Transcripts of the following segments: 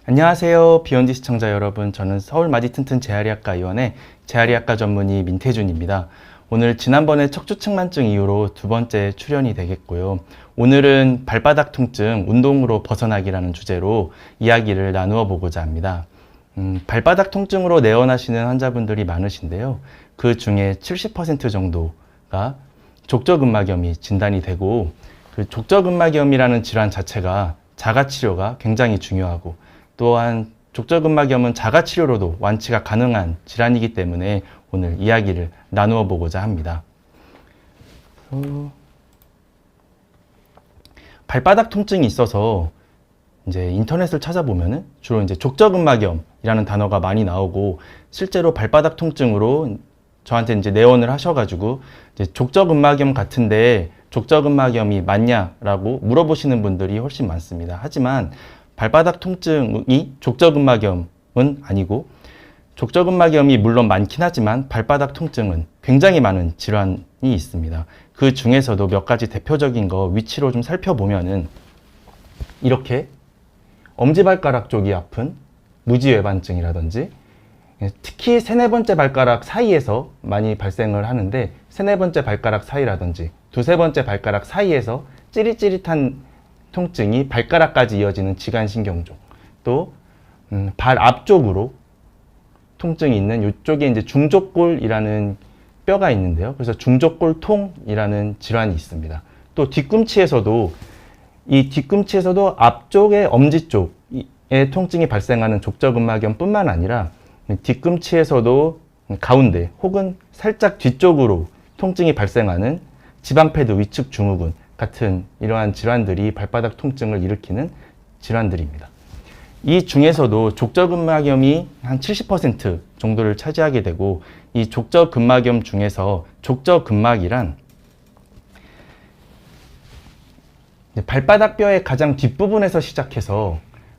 안녕하세요. 비욘디 시청자 여러분. 저는 서울 마디튼튼 재활의학과 의원의 재활의학과 전문의 민태준입니다. 오늘 지난번에 척추측만증 이후로 두 번째 출연이 되겠고요. 오늘은 발바닥 통증, 운동으로 벗어나기라는 주제로 이야기를 나누어 보고자 합니다. 발바닥 통증으로 내원하시는 환자분들이 많으신데요. 그 중에 70% 정도가 족저근막염이 진단이 되고, 그 족저근막염이라는 질환 자체가 자가치료가 굉장히 중요하고, 또한 족저근막염은 자가치료로도 완치가 가능한 질환이기 때문에 오늘 이야기를 나누어 보고자 합니다. 발바닥 통증이 있어서 이제 인터넷을 찾아보면은 주로 이제 족저근막염이라는 단어가 많이 나오고, 실제로 발바닥 통증으로 저한테 이제 내원을 하셔가지고 이제 족저근막염 같은데 족저근막염이 맞냐라고 물어보시는 분들이 훨씬 많습니다. 하지만 발바닥 통증이 족저근막염은 아니고, 족저근막염이 물론 많긴 하지만 발바닥 통증은 굉장히 많은 질환이 있습니다. 그 중에서도 몇 가지 대표적인 거 위치로 좀 살펴보면은, 이렇게 엄지발가락 쪽이 아픈 무지외반증이라든지, 특히 세네 번째 발가락 사이에서 많이 발생을 하는데, 세네 번째 발가락 사이라든지 두세 번째 발가락 사이에서 찌릿찌릿한 통증이 발가락까지 이어지는 지간신경종, 또 발 앞쪽으로 통증이 있는 이쪽에 이제 중족골이라는 뼈가 있는데요. 그래서 중족골통이라는 질환이 있습니다. 또 뒤꿈치에서도 앞쪽의 엄지 쪽에 통증이 발생하는 족저근막염뿐만 아니라 뒤꿈치에서도 가운데 혹은 살짝 뒤쪽으로 통증이 발생하는 지방패드 위측 증후군 같은 이러한 질환들이 발바닥 통증을 일으키는 질환들입니다. 이 중에서도 족저근막염이 한 70% 정도를 차지하게 되고, 이 족저근막염 중에서 족저근막이란 발바닥 뼈의 가장 뒷부분에서 시작해서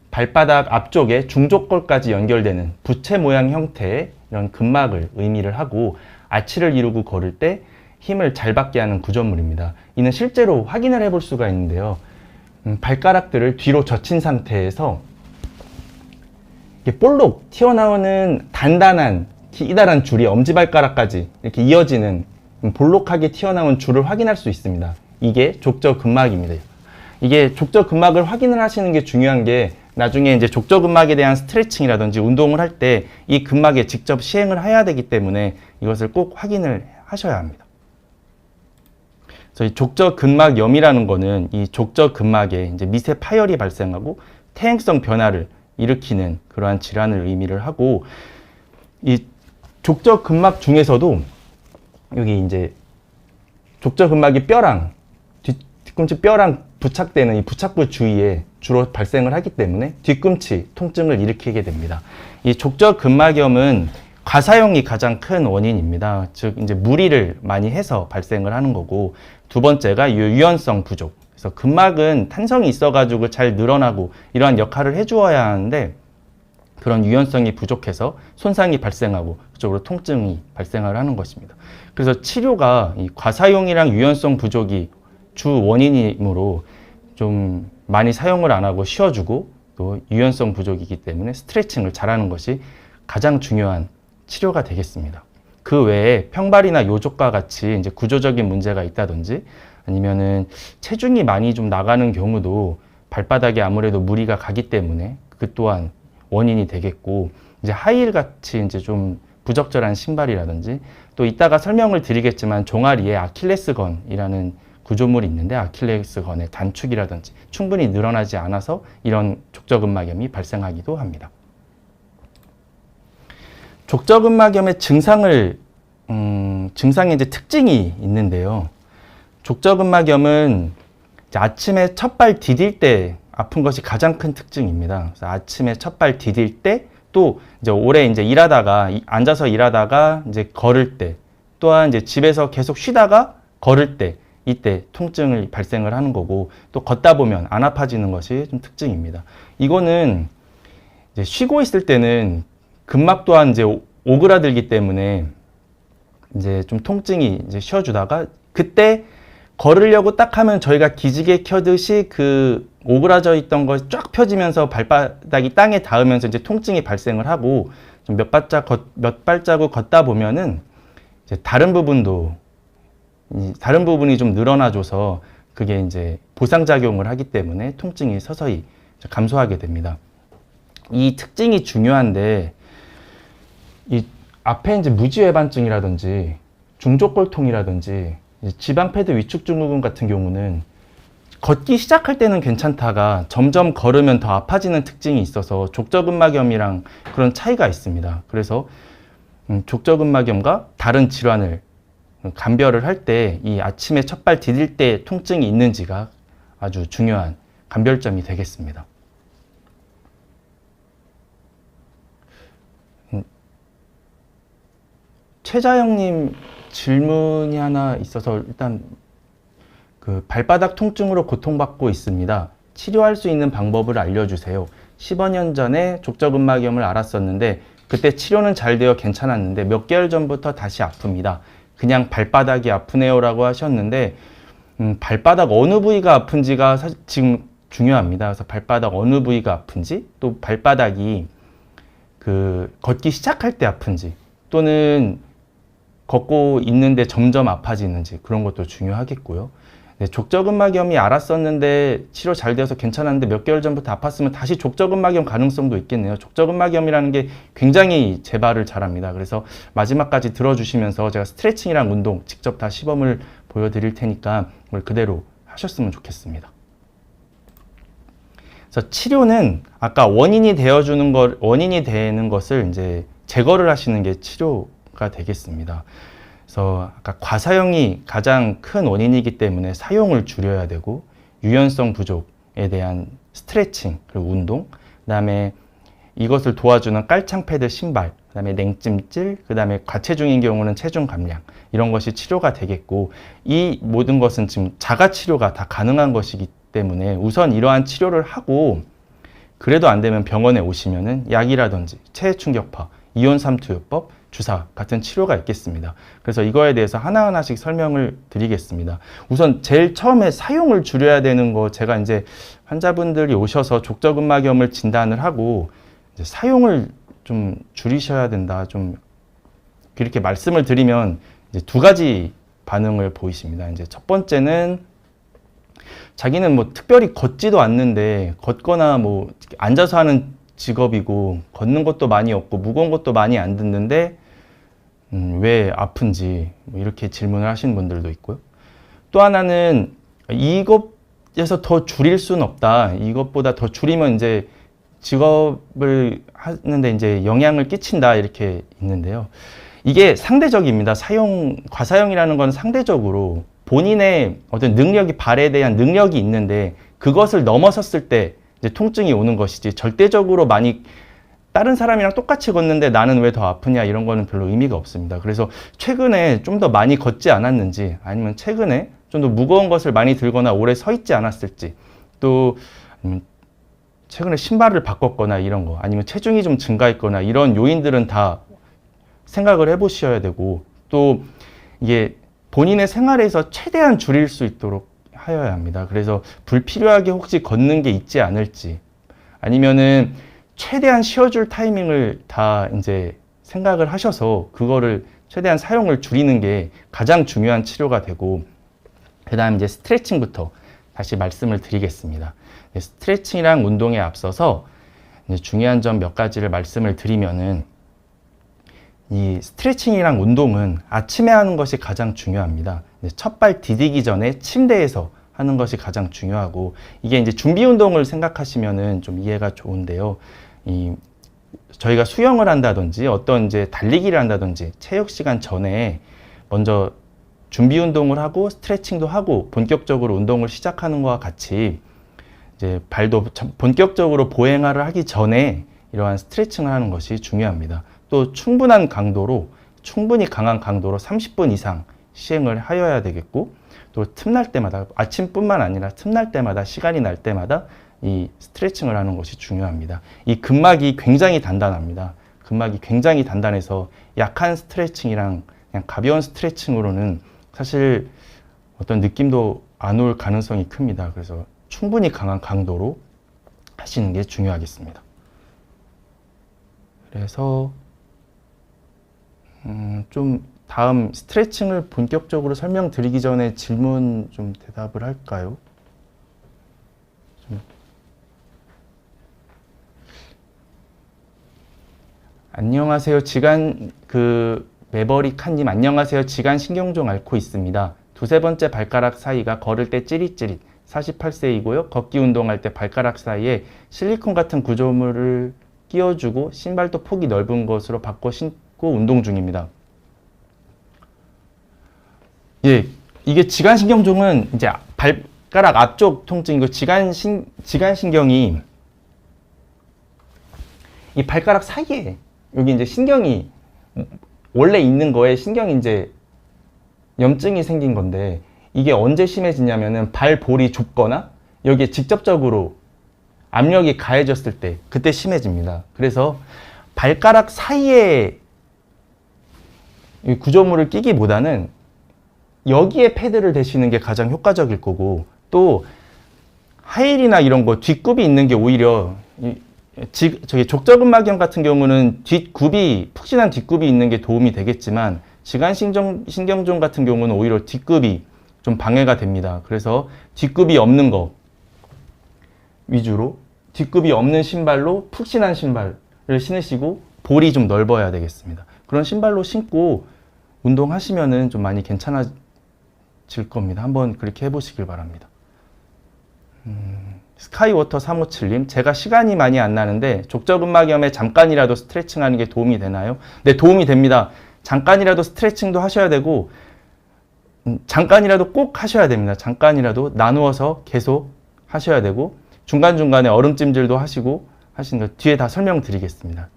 발바닥 앞쪽에 중족골까지 연결되는 부채 모양 형태의 이런 근막을 의미를 하고, 아치를 이루고 걸을 때 힘을 잘 받게 하는 구조물입니다. 이는 실제로 확인을 해볼 수가 있는데요. 발가락들을 뒤로 젖힌 상태에서 볼록 튀어나오는 단단한 기다란 줄이 엄지발가락까지 이렇게 이어지는 볼록하게 튀어나온 줄을 확인할 수 있습니다. 이게 족저근막입니다. 이게 족저근막을 확인을 하시는 게 중요한 게, 나중에 이제 족저근막에 대한 스트레칭이라든지 운동을 할 때 이 근막에 직접 시행을 해야 되기 때문에 이것을 꼭 확인을 하셔야 합니다. 그래서 이 족저근막염이라는 거는 이 족저근막에 이제 미세 파열이 발생하고 퇴행성 변화를 일으키는 그러한 질환을 의미를 하고, 이 족저근막 중에서도 여기 이제 족저근막이 뼈랑 뒤꿈치 뼈랑 부착되는 이 부착부 주위에 주로 발생을 하기 때문에 뒤꿈치 통증을 일으키게 됩니다. 이 족저근막염은 과사용이 가장 큰 원인입니다. 즉 이제 무리를 많이 해서 발생을 하는 거고, 두 번째가 유연성 부족. 그래서 근막은 탄성이 있어가지고 잘 늘어나고 이러한 역할을 해주어야 하는데, 그런 유연성이 부족해서 손상이 발생하고 그쪽으로 통증이 발생을 하는 것입니다. 그래서 치료가 이 과사용이랑 유연성 부족이 주 원인이므로 좀 많이 사용을 안 하고 쉬어주고, 또 유연성 부족이기 때문에 스트레칭을 잘하는 것이 가장 중요한 치료가 되겠습니다. 그 외에 평발이나 요족과 같이 이제 구조적인 문제가 있다든지, 아니면은 체중이 많이 좀 나가는 경우도 발바닥에 아무래도 무리가 가기 때문에 그 또한 원인이 되겠고, 이제 하이힐 같이 이제 좀 부적절한 신발이라든지, 또 이따가 설명을 드리겠지만 종아리에 아킬레스건이라는 구조물이 있는데, 아킬레스건의 단축이라든지 충분히 늘어나지 않아서 이런 족저근막염이 발생하기도 합니다. 족저근막염의 증상의 이제 특징이 있는데요. 족저근막염은 이제 아침에 첫발 디딜 때 아픈 것이 가장 큰 특징입니다. 그래서 아침에 첫발 디딜 때, 또 이제 오래 이제 앉아서 일하다가 이제 걸을 때, 또한 이제 집에서 계속 쉬다가 걸을 때, 이때 통증을 발생을 하는 거고, 또 걷다 보면 안 아파지는 것이 좀 특징입니다. 이거는 이제 쉬고 있을 때는 근막 또한 이제 오그라들기 때문에 이제 좀 통증이 이제 쉬어주다가, 그때 걸으려고 딱 하면 저희가 기지개 켜듯이 그 오그라져 있던 것이 쫙 펴지면서 발바닥이 땅에 닿으면서 이제 통증이 발생을 하고 좀 몇 발자국 걷다 보면은 이제 다른 부분이 좀 늘어나줘서 그게 이제 보상작용을 하기 때문에 통증이 서서히 감소하게 됩니다. 이 특징이 중요한데, 이 앞에 이제 무지외반증이라든지 중족골통이라든지 지방패드 위축 증후군 같은 경우는 걷기 시작할 때는 괜찮다가 점점 걸으면 더 아파지는 특징이 있어서 족저근막염이랑 그런 차이가 있습니다. 그래서 족저근막염과 다른 질환을 감별을 할 때 이 아침에 첫발 디딜 때 통증이 있는지가 아주 중요한 감별점이 되겠습니다. 최자영님 질문이 하나 있어서 일단 그 발바닥 통증으로 고통받고 있습니다. 치료할 수 있는 방법을 알려주세요. 15년 전에 족저근막염을 앓았었는데 그때 치료는 잘 되어 괜찮았는데 몇 개월 전부터 다시 아픕니다. 그냥 발바닥이 아프네요 라고 하셨는데 발바닥 어느 부위가 아픈지가 지금 중요합니다. 그래서 발바닥 어느 부위가 아픈지, 또 발바닥이 그 걷기 시작할 때 아픈지, 또는 걷고 있는데 점점 아파지는지, 그런 것도 중요하겠고요. 네, 족저근막염이 앓았었는데 치료 잘 되어서 괜찮았는데 몇 개월 전부터 아팠으면 다시 족저근막염 가능성도 있겠네요. 족저근막염이라는 게 굉장히 재발을 잘합니다. 그래서 마지막까지 들어주시면서 제가 스트레칭이랑 운동 직접 다 시범을 보여드릴 테니까 그걸 그대로 하셨으면 좋겠습니다. 그래서 치료는 아까 원인이 되는 것을 이제 제거를 하시는 게 치료가 되겠습니다. 그래서 아까 과사용이 가장 큰 원인이기 때문에 사용을 줄여야 되고, 유연성 부족에 대한 스트레칭 그리고 운동, 그다음에 이것을 도와주는 깔창 패드 신발, 그다음에 냉찜질, 그다음에 과체중인 경우는 체중 감량, 이런 것이 치료가 되겠고, 이 모든 것은 지금 자가 치료가 다 가능한 것이기 때문에 우선 이러한 치료를 하고, 그래도 안 되면 병원에 오시면은 약이라든지 체해 충격파, 이온 삼투요법, 주사 같은 치료가 있겠습니다. 그래서 이거에 대해서 하나하나씩 설명을 드리겠습니다. 우선 제일 처음에 사용을 줄여야 되는 거, 제가 이제 환자분들이 오셔서 족저근막염을 진단을 하고 이제 사용을 좀 줄이셔야 된다, 좀 이렇게 말씀을 드리면 이제 두 가지 반응을 보이십니다. 이제 첫 번째는 자기는 뭐 특별히 걷지도 않는데, 걷거나 뭐 앉아서 하는 직업이고 걷는 것도 많이 없고 무거운 것도 많이 안 듣는데 왜 아픈지 뭐 이렇게 질문을 하시는 분들도 있고요. 또 하나는 이것에서 더 줄일 수는 없다. 이것보다 더 줄이면 이제 직업을 하는데 이제 영향을 끼친다, 이렇게 있는데요. 이게 상대적입니다. 과사용이라는 건 상대적으로 본인의 어떤 능력이, 발에 대한 능력이 있는데 그것을 넘어섰을 때 이제 통증이 오는 것이지, 절대적으로 많이 다른 사람이랑 똑같이 걷는데 나는 왜 더 아프냐, 이런 거는 별로 의미가 없습니다. 그래서 최근에 좀 더 많이 걷지 않았는지, 아니면 최근에 좀 더 무거운 것을 많이 들거나 오래 서 있지 않았을지, 또 최근에 신발을 바꿨거나 이런 거, 아니면 체중이 좀 증가했거나, 이런 요인들은 다 생각을 해보셔야 되고, 또 이게 본인의 생활에서 최대한 줄일 수 있도록 하여야 합니다. 그래서 불필요하게 혹시 걷는 게 있지 않을지, 아니면은 최대한 쉬어줄 타이밍을 다 이제 생각을 하셔서 그거를 최대한 사용을 줄이는 게 가장 중요한 치료가 되고, 그 다음 이제 스트레칭부터 다시 말씀을 드리겠습니다. 스트레칭이랑 운동에 앞서서 이제 중요한 점 몇 가지를 말씀을 드리면은, 이 스트레칭이랑 운동은 아침에 하는 것이 가장 중요합니다. 첫발 디디기 전에 침대에서 하는 것이 가장 중요하고, 이게 이제 준비 운동을 생각하시면은 좀 이해가 좋은데요. 저희가 수영을 한다든지 어떤 이제 달리기를 한다든지 체육 시간 전에 먼저 준비 운동을 하고 스트레칭도 하고 본격적으로 운동을 시작하는 것과 같이 이제 발도 본격적으로 보행하를 하기 전에 이러한 스트레칭을 하는 것이 중요합니다. 또 충분히 강한 강도로 30분 이상 시행을 하여야 되겠고, 또 틈날 때마다, 아침뿐만 아니라 틈날 때마다, 시간이 날 때마다 이 스트레칭을 하는 것이 중요합니다. 이 근막이 굉장히 단단합니다. 근막이 굉장히 단단해서 약한 스트레칭이랑 그냥 가벼운 스트레칭으로는 사실 어떤 느낌도 안 올 가능성이 큽니다. 그래서 충분히 강한 강도로 하시는 게 중요하겠습니다. 그래서 좀 다음 스트레칭을 본격적으로 설명드리기 전에 질문 좀 대답을 할까요? 안녕하세요. 매버릭 칸님 안녕하세요. 지간 신경종 앓고 있습니다. 두세 번째 발가락 사이가 걸을 때 찌릿찌릿. 48세이고요. 걷기 운동할 때 발가락 사이에 실리콘 같은 구조물을 끼워주고 신발도 폭이 넓은 것으로 바꿔 신고 운동 중입니다. 예, 이게 지간신경종은 이제 발가락 앞쪽 통증이고 지간신경이 이 발가락 사이에 여기 이제 신경이 원래 있는 거에 신경이 이제 염증이 생긴 건데 이게 언제 심해지냐면은 발볼이 좁거나 여기에 직접적으로 압력이 가해졌을 때 그때 심해집니다. 그래서 발가락 사이에 이 구조물을 끼기보다는 여기에 패드를 대시는 게 가장 효과적일 거고 또 하일이나 이런 거 뒷굽이 있는 게 오히려 저기 족저근막염 같은 경우는 푹신한 뒷굽이 있는 게 도움이 되겠지만 지간신경종 같은 경우는 오히려 뒷굽이 좀 방해가 됩니다. 그래서 뒷굽이 없는 거 위주로 뒷굽이 없는 신발로 푹신한 신발을 신으시고 볼이 좀 넓어야 되겠습니다. 그런 신발로 신고 운동하시면은 좀 많이 괜찮아질 겁니다. 한번 그렇게 해보시길 바랍니다. 스카이워터 357님, 제가 시간이 많이 안 나는데 족저근막염에 잠깐이라도 스트레칭하는 게 도움이 되나요? 네, 도움이 됩니다. 잠깐이라도 스트레칭도 하셔야 되고 잠깐이라도 꼭 하셔야 됩니다. 잠깐이라도 나누어서 계속 하셔야 되고 중간중간에 얼음찜질도 하시고 하시는 거 뒤에 다 설명드리겠습니다.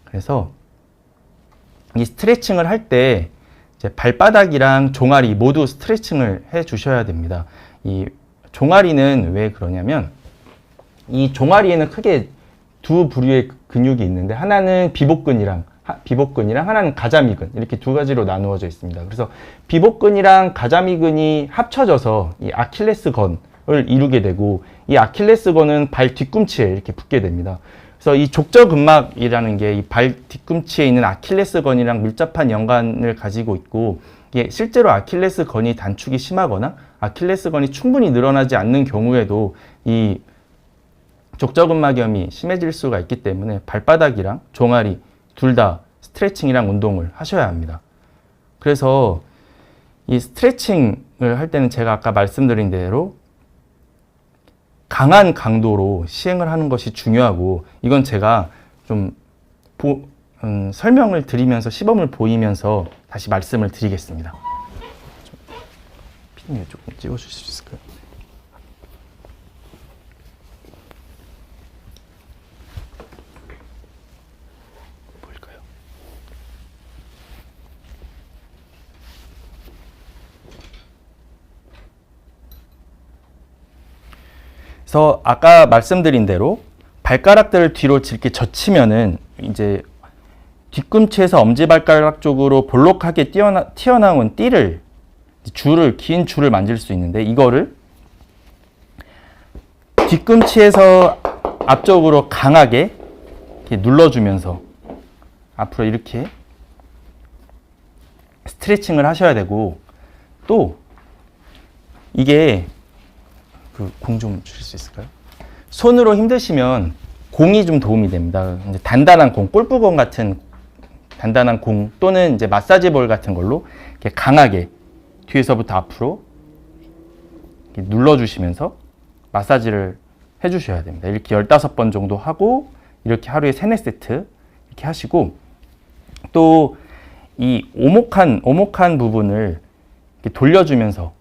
그래서 이 스트레칭을 할 때 발바닥이랑 종아리 모두 스트레칭을 해 주셔야 됩니다. 이 종아리는 왜 그러냐면 이 종아리에는 크게 두 부류의 근육이 있는데 하나는 비복근이랑 하나는 가자미근 이렇게 두 가지로 나누어져 있습니다. 그래서 비복근이랑 가자미근이 합쳐져서 이 아킬레스건을 이루게 되고 이 아킬레스건은 발 뒤꿈치에 이렇게 붙게 됩니다. 그래서 이 족저근막이라는 게 이 발 뒤꿈치에 있는 아킬레스건이랑 밀접한 연관을 가지고 있고 이게 실제로 아킬레스건이 단축이 심하거나 아킬레스건이 충분히 늘어나지 않는 경우에도 이 족저근막염이 심해질 수가 있기 때문에 발바닥이랑 종아리 둘 다 스트레칭이랑 운동을 하셔야 합니다. 그래서 이 스트레칭을 할 때는 제가 아까 말씀드린 대로 강한 강도로 시행을 하는 것이 중요하고 이건 제가 좀 설명을 드리면서 시범을 보이면서 다시 말씀을 드리겠습니다. 피디님 조금 찍어주실 수 있을까요? 보일까요? 그래서 아까 말씀드린 대로 발가락들을 뒤로 이렇게 젖히면은 이제 뒤꿈치에서 엄지발가락 쪽으로 볼록하게 튀어나온 띠를 긴 줄을 만질 수 있는데 이거를 뒤꿈치에서 앞쪽으로 강하게 이렇게 눌러주면서 앞으로 이렇게 스트레칭을 하셔야 되고 또 이게 공 좀 주실 수 있을까요? 손으로 힘드시면 공이 좀 도움이 됩니다. 이제 단단한 공, 골프공 같은 단단한 공 또는 이제 마사지 볼 같은 걸로 이렇게 강하게 뒤에서부터 앞으로 이렇게 눌러주시면서 마사지를 해주셔야 됩니다. 이렇게 15번 정도 하고 이렇게 하루에 3, 4세트 이렇게 하시고 또 이 오목한 부분을 이렇게 돌려주면서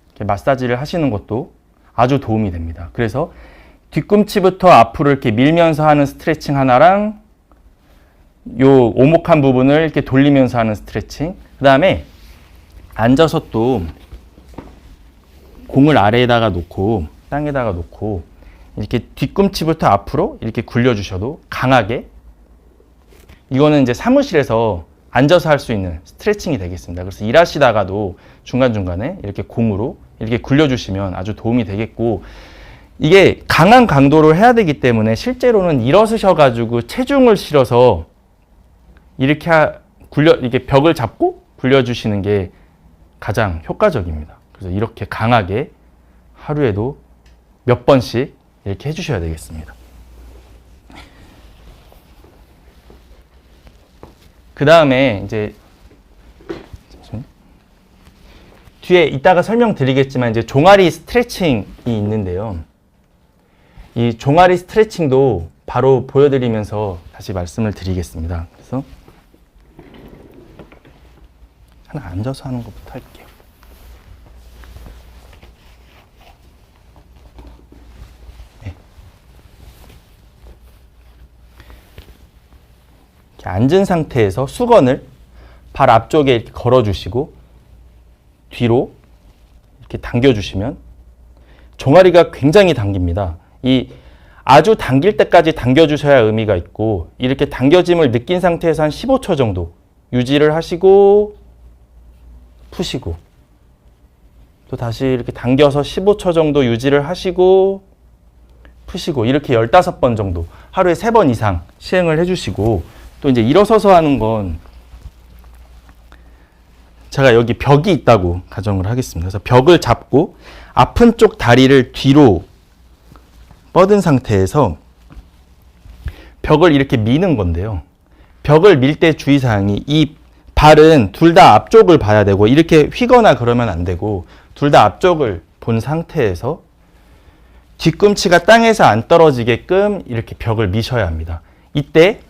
이렇게 마사지를 하시는 것도 아주 도움이 됩니다. 그래서 뒤꿈치부터 앞으로 이렇게 밀면서 하는 스트레칭 하나랑 요 오목한 부분을 이렇게 돌리면서 하는 스트레칭 그 다음에 앉아서 또 공을 아래에다가 놓고 땅에다가 놓고 이렇게 뒤꿈치부터 앞으로 이렇게 굴려주셔도 강하게 이거는 이제 사무실에서 앉아서 할 수 있는 스트레칭이 되겠습니다. 그래서 일하시다가도 중간중간에 이렇게 공으로 이렇게 굴려주시면 아주 도움이 되겠고, 이게 강한 강도로 해야 되기 때문에 실제로는 일어서셔가지고 체중을 실어서 이렇게 이렇게 벽을 잡고 굴려주시는 게 가장 효과적입니다. 그래서 이렇게 강하게 하루에도 몇 번씩 이렇게 해주셔야 되겠습니다. 그 다음에 이제 뒤에 이따가 설명드리겠지만 이제 종아리 스트레칭이 있는데요. 이 종아리 스트레칭도 바로 보여드리면서 다시 말씀을 드리겠습니다. 그래서 하나 앉아서 하는 것부터 할게요. 네. 이렇게 앉은 상태에서 수건을 발 앞쪽에 이렇게 걸어주시고 뒤로 이렇게 당겨주시면 종아리가 굉장히 당깁니다. 이 아주 당길 때까지 당겨주셔야 의미가 있고, 이렇게 당겨짐을 느낀 상태에서 한 15초 정도 유지를 하시고 푸시고, 또 다시 이렇게 당겨서 15초 정도 유지를 하시고 푸시고, 이렇게 15번 정도 하루에 3번 이상 시행을 해주시고, 또 이제 일어서서 하는 건 제가 여기 벽이 있다고 가정을 하겠습니다. 그래서 벽을 잡고 아픈 쪽 다리를 뒤로 뻗은 상태에서 벽을 이렇게 미는 건데요. 벽을 밀 때 주의사항이, 이 발은 둘 다 앞쪽을 봐야 되고, 이렇게 휘거나 그러면 안 되고 둘 다 앞쪽을 본 상태에서 뒤꿈치가 땅에서 안 떨어지게끔 이렇게 벽을 미셔야 합니다. 이때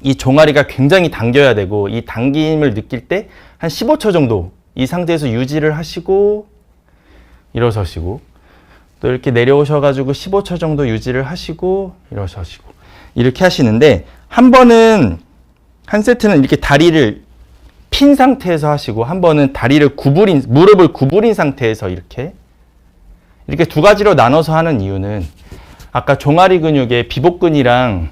이 종아리가 굉장히 당겨야 되고, 이 당김을 느낄 때 한 15초 정도 이 상태에서 유지를 하시고 일어서시고, 또 이렇게 내려오셔가지고 15초 정도 유지를 하시고 일어서시고, 이렇게 하시는데, 한 번은 한 세트는 이렇게 다리를 핀 상태에서 하시고, 한 번은 다리를 무릎을 구부린 상태에서 이렇게 두 가지로 나눠서 하는 이유는, 아까 종아리 근육의 비복근이랑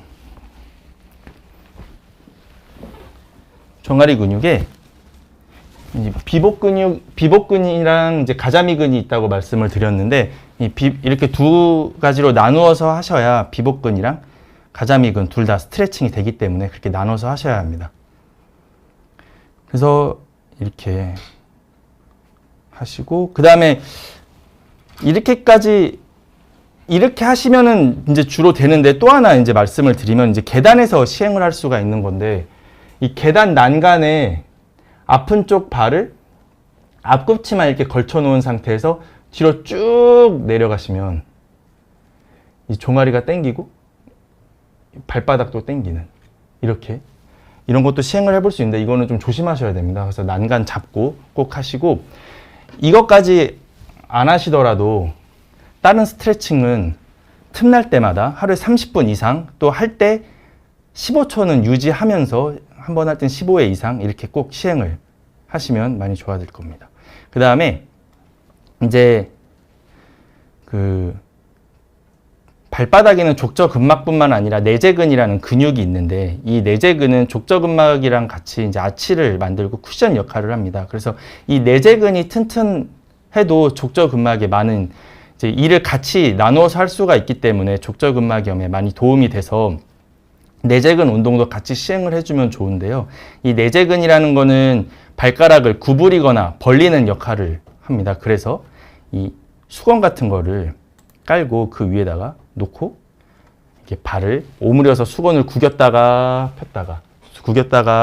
이제 가자미근이 있다고 말씀을 드렸는데, 이렇게 두 가지로 나누어서 하셔야 비복근이랑 가자미근 둘 다 스트레칭이 되기 때문에 그렇게 나눠서 하셔야 합니다. 그래서 이렇게 하시고, 그 다음에 이렇게 하시면은 이제 주로 되는데, 또 하나 이제 말씀을 드리면, 이제 계단에서 시행을 할 수가 있는 건데, 이 계단 난간에 아픈 쪽 발을 앞꿈치만 이렇게 걸쳐 놓은 상태에서 뒤로 쭉 내려가시면 이 종아리가 당기고 발바닥도 당기는, 이런 것도 시행을 해볼 수 있는데, 이거는 좀 조심하셔야 됩니다. 그래서 난간 잡고 꼭 하시고, 이것까지 안 하시더라도 다른 스트레칭은 틈날 때마다 하루에 30분 이상, 또 할 때 15초는 유지하면서 한 번 할 땐 15회 이상 이렇게 꼭 시행을 하시면 많이 좋아질 겁니다. 그 다음에 이제 발바닥에는 족저근막뿐만 아니라 내재근이라는 근육이 있는데, 이 내재근은 족저근막이랑 같이 이제 아치를 만들고 쿠션 역할을 합니다. 그래서 이 내재근이 튼튼해도 족저근막에 많은 이제 일을 같이 나누어서 할 수가 있기 때문에 족저근막염에 많이 도움이 돼서 내재근 운동도 같이 시행을 해주면 좋은데요. 이 내재근이라는 거는 발가락을 구부리거나 벌리는 역할을 합니다. 그래서 이 수건 같은 거를 깔고 그 위에다가 놓고 이렇게 발을 오므려서 수건을 구겼다가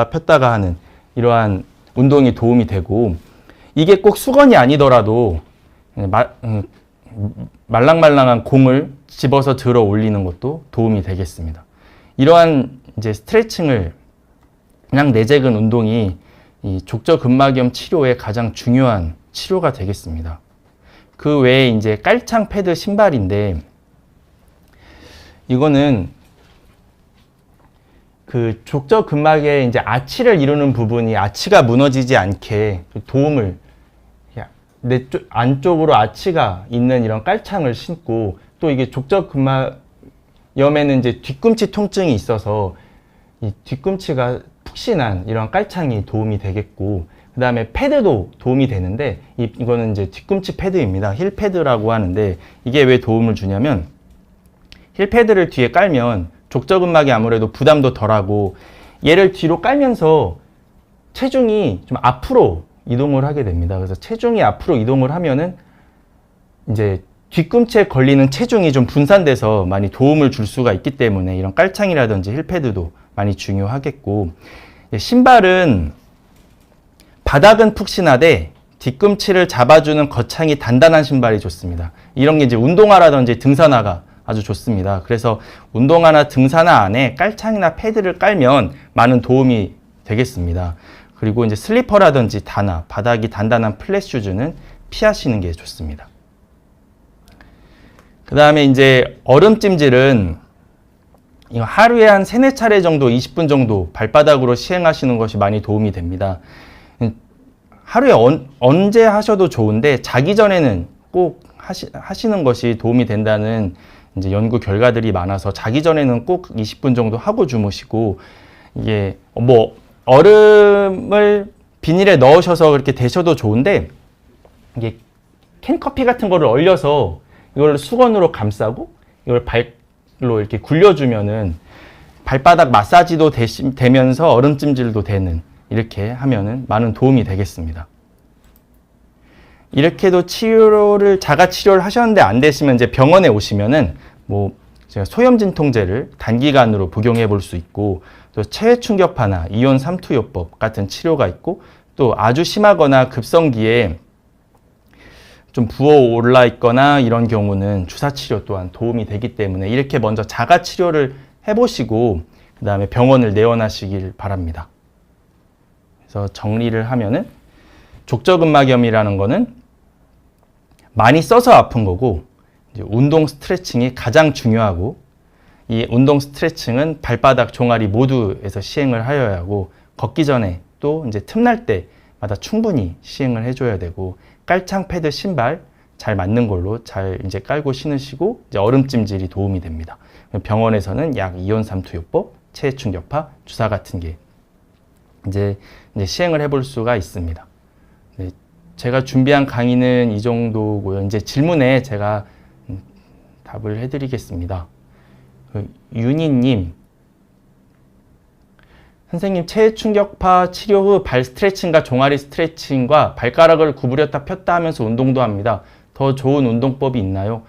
폈다가 하는 이러한 운동이 도움이 되고, 이게 꼭 수건이 아니더라도 말랑말랑한 공을 집어서 들어 올리는 것도 도움이 되겠습니다. 이러한 이제 스트레칭을, 그냥 내재근 운동이 이 족저근막염 치료의 가장 중요한 치료가 되겠습니다. 그 외에 이제 깔창 패드 신발인데, 이거는 그 족저근막의 이제 아치를 이루는 부분이 아치가 무너지지 않게 도움을, 안쪽으로 아치가 있는 이런 깔창을 신고, 또 이게 족저근막염에는 이제 뒤꿈치 통증이 있어서 이 뒤꿈치가 푹신한 이런 깔창이 도움이 되겠고, 그 다음에 패드도 도움이 되는데, 이거는 이제 뒤꿈치 패드입니다. 힐 패드라고 하는데, 이게 왜 도움을 주냐면, 힐 패드를 뒤에 깔면 족저근막이 아무래도 부담도 덜하고, 얘를 뒤로 깔면서 체중이 좀 앞으로 이동을 하게 됩니다. 그래서 체중이 앞으로 이동을 하면은 이제 뒤꿈치에 걸리는 체중이 좀 분산돼서 많이 도움을 줄 수가 있기 때문에 이런 깔창이라든지 힐패드도 많이 중요하겠고, 신발은 바닥은 푹신하되 뒤꿈치를 잡아주는 거창이 단단한 신발이 좋습니다. 이런 게 이제 운동화라든지 등산화가 아주 좋습니다. 그래서 운동화나 등산화 안에 깔창이나 패드를 깔면 많은 도움이 되겠습니다. 그리고 이제 슬리퍼라든지 단화, 바닥이 단단한 플랫 슈즈는 피하시는 게 좋습니다. 그 다음에 이제 얼음찜질은 하루에 한 3, 4차례 정도 20분 정도 발바닥으로 시행하시는 것이 많이 도움이 됩니다. 하루에 언제 하셔도 좋은데 자기 전에는 꼭 하시는 것이 도움이 된다는 이제 연구 결과들이 많아서 자기 전에는 꼭 20분 정도 하고 주무시고, 이게 뭐 얼음을 비닐에 넣으셔서 그렇게 데셔도 좋은데, 이게 캔커피 같은 거를 얼려서 이걸 수건으로 감싸고 이걸 발로 이렇게 굴려주면은 발바닥 마사지도 되면서 얼음찜질도 되는, 이렇게 하면은 많은 도움이 되겠습니다. 이렇게도 자가 치료를 하셨는데 안 되시면 이제 병원에 오시면은 뭐 제가 소염 진통제를 단기간으로 복용해 볼 수 있고, 또 체외 충격파나 이온 삼투요법 같은 치료가 있고, 또 아주 심하거나 급성기에 좀 부어 올라 있거나 이런 경우는 주사 치료 또한 도움이 되기 때문에 이렇게 먼저 자가 치료를 해보시고 그 다음에 병원을 내원하시길 바랍니다. 그래서 정리를 하면은 족저근막염이라는 거는 많이 써서 아픈 거고, 이제 운동 스트레칭이 가장 중요하고, 이 운동 스트레칭은 발바닥, 종아리 모두에서 시행을 하여야 하고, 걷기 전에 또 이제 틈날 때마다 충분히 시행을 해줘야 되고, 깔창 패드 신발 잘 맞는 걸로 잘 이제 깔고 신으시고, 이제 얼음찜질이 도움이 됩니다. 병원에서는 약 이온 삼투요법, 체외 충격파, 주사 같은 게 이제 시행을 해볼 수가 있습니다. 네, 제가 준비한 강의는 이 정도고요. 이제 질문에 제가 답을 해드리겠습니다. 윤희님, 선생님, 체외 충격파 치료 후 발 스트레칭과 종아리 스트레칭과 발가락을 구부렸다 폈다 하면서 운동도 합니다. 더 좋은 운동법이 있나요?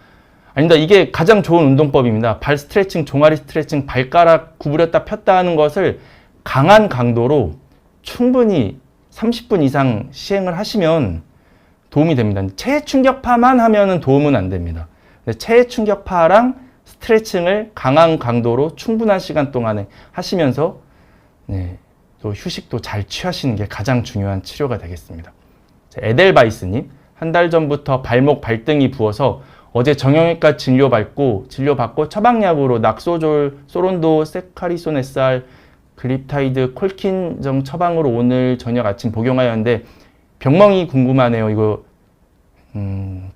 아닙니다. 이게 가장 좋은 운동법입니다. 발 스트레칭, 종아리 스트레칭, 발가락 구부렸다 폈다 하는 것을 강한 강도로 충분히 30분 이상 시행을 하시면 도움이 됩니다. 체외 충격파만 하면은 도움은 안 됩니다. 체외 충격파랑 스트레칭을 강한 강도로 충분한 시간 동안에 하시면서 또 휴식도 잘 취하시는 게 가장 중요한 치료가 되겠습니다. 에델바이스님, 한 달 전부터 발목, 발등이 부어서 어제 정형외과 진료받고 처방약으로 낙소졸, 소론도, 세카리손 SR, 글립타이드, 콜킨정 처방으로 오늘 저녁 아침 복용하였는데 병명이 궁금하네요. 이거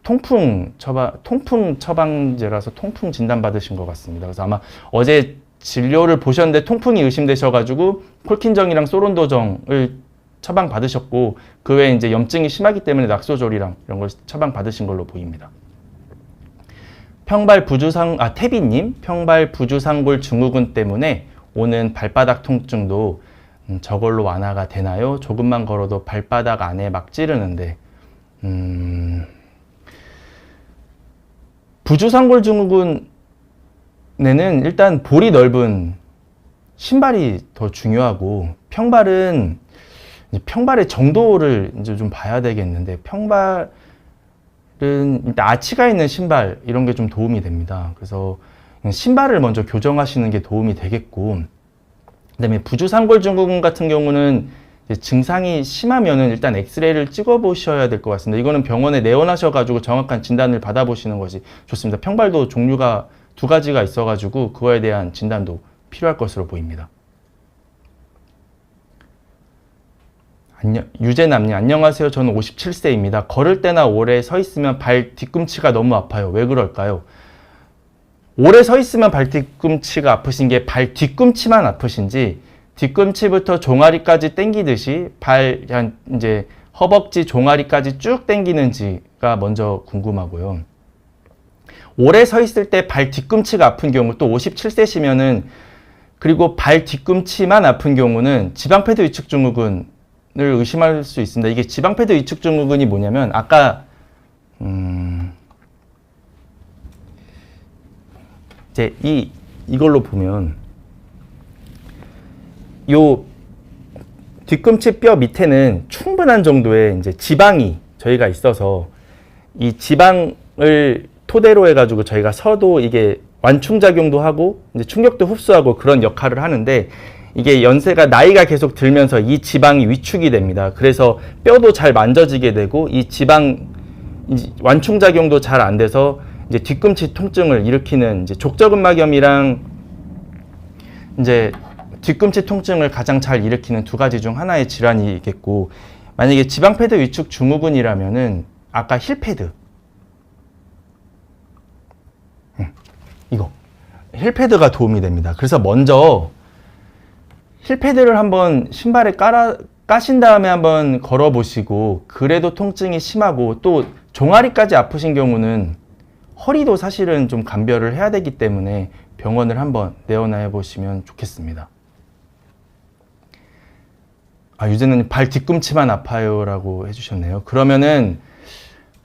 통풍 처방제라서 통풍 진단 받으신 것 같습니다. 그래서 아마 어제 진료를 보셨는데 통풍이 의심되셔가지고 콜킨정이랑 소론도정을 처방 받으셨고, 그 외에 이제 염증이 심하기 때문에 낙소졸이랑 이런 걸 처방 받으신 걸로 보입니다. 태비님, 평발 부주상골 증후군 때문에 오는 발바닥 통증도 저걸로 완화가 되나요? 조금만 걸어도 발바닥 안에 막 찌르는데, 부주상골 증후군에는 일단 볼이 넓은 신발이 더 중요하고, 평발의 정도를 이제 좀 봐야 되겠는데, 평발은 일단 아치가 있는 신발 이런 게 좀 도움이 됩니다. 그래서 신발을 먼저 교정하시는 게 도움이 되겠고, 그다음에 부주상골 증후군 같은 경우는 증상이 심하면은 일단 엑스레이를 찍어 보셔야 될 것 같습니다. 이거는 병원에 내원하셔가지고 정확한 진단을 받아보시는 것이 좋습니다. 평발도 종류가 2가지가 있어가지고 그거에 대한 진단도 필요할 것으로 보입니다. 유재남님, 안녕하세요. 저는 57세입니다. 걸을 때나 오래 서 있으면 발 뒤꿈치가 너무 아파요. 왜 그럴까요? 오래 서 있으면 발 뒤꿈치가 아프신 게 발 뒤꿈치만 아프신지 뒤꿈치부터 종아리까지 당기듯이 한 이제 허벅지 종아리까지 쭉 당기는지가 먼저 궁금하고요. 오래 서 있을 때 발 뒤꿈치가 아픈 경우, 또 57세시면은, 그리고 발 뒤꿈치만 아픈 경우는 지방패드 위축 증후군을 의심할 수 있습니다. 이게 지방패드 위축 증후군이 뭐냐면, 아까 이제 이걸로 보면 요 뒤꿈치 뼈 밑에는 충분한 정도의 이제 지방이 저희가 있어서, 이 지방을 토대로 해가지고 저희가 서도 이게 완충작용도 하고 이제 충격도 흡수하고 그런 역할을 하는데, 이게 연세가 나이가 계속 들면서 이 지방이 위축이 됩니다. 그래서 뼈도 잘 만져지게 되고 이 지방 완충작용도 잘 안 돼서 이제 뒤꿈치 통증을 일으키는, 이제 족저근막염이랑 이제 뒤꿈치 통증을 가장 잘 일으키는 두 가지 중 하나의 질환이겠고, 만약에 지방패드 위축 증후군이라면은 아까 힐패드, 이거 힐패드가 도움이 됩니다. 그래서 먼저 힐패드를 한번 신발에 까신 다음에 한번 걸어 보시고, 그래도 통증이 심하고 또 종아리까지 아프신 경우는 허리도 사실은 좀 감별을 해야 되기 때문에 병원을 한번 내원해 보시면 좋겠습니다. 유재는님 발 뒤꿈치만 아파요라고 해주셨네요. 그러면은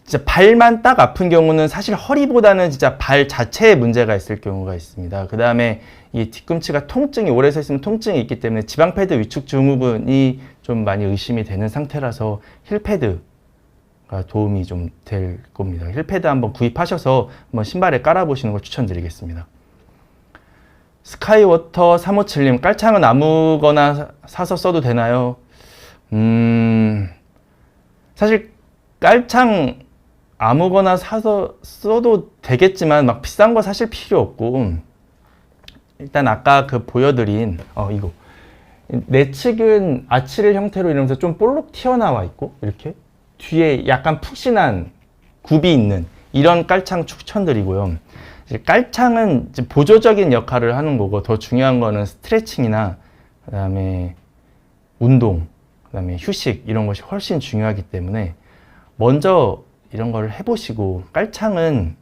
진짜 발만 딱 아픈 경우는 사실 허리보다는 진짜 발 자체에 문제가 있을 경우가 있습니다. 그 다음에 이 뒤꿈치가 통증이, 오래 서 있으면 통증이 있기 때문에 지방패드 위축 증후군이 좀 많이 의심이 되는 상태라서 힐패드가 도움이 좀 될 겁니다. 힐패드 한번 구입하셔서 한번 신발에 깔아보시는 걸 추천드리겠습니다. 스카이워터 357님, 깔창은 아무거나 사서 써도 되나요? 사실 깔창 아무거나 사서 써도 되겠지만 막 비싼 거 사실 필요 없고, 일단 아까 그 보여드린 이거 내측은 아치를 형태로 이러면서 좀 볼록 튀어나와 있고 이렇게 뒤에 약간 푹신한 굽이 있는 이런 깔창 추천드리고요. 깔창은 이제 보조적인 역할을 하는 거고, 더 중요한 거는 스트레칭이나 그다음에 운동, 그다음에 휴식, 이런 것이 훨씬 중요하기 때문에 먼저 이런 걸 해보시고, 깔창은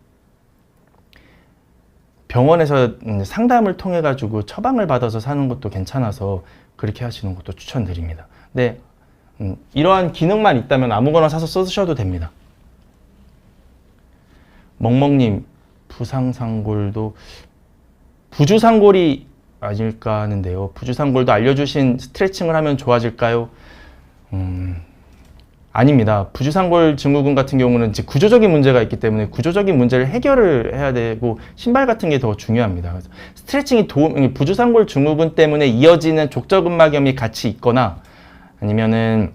병원에서 상담을 통해 가지고 처방을 받아서 사는 것도 괜찮아서 그렇게 하시는 것도 추천드립니다. 근데 이러한 기능만 있다면 아무거나 사서 쓰셔도 됩니다. 멍멍님, 부상상골도 부주상골이 아닐까 하는데요. 부주상골도 알려주신 스트레칭을 하면 좋아질까요? 아닙니다. 부주상골 증후군 같은 경우는 이제 구조적인 문제가 있기 때문에 구조적인 문제를 해결을 해야 되고, 신발 같은 게 더 중요합니다. 그래서 스트레칭이 부주상골 증후군 때문에 이어지는 족저근막염이 같이 있거나, 아니면은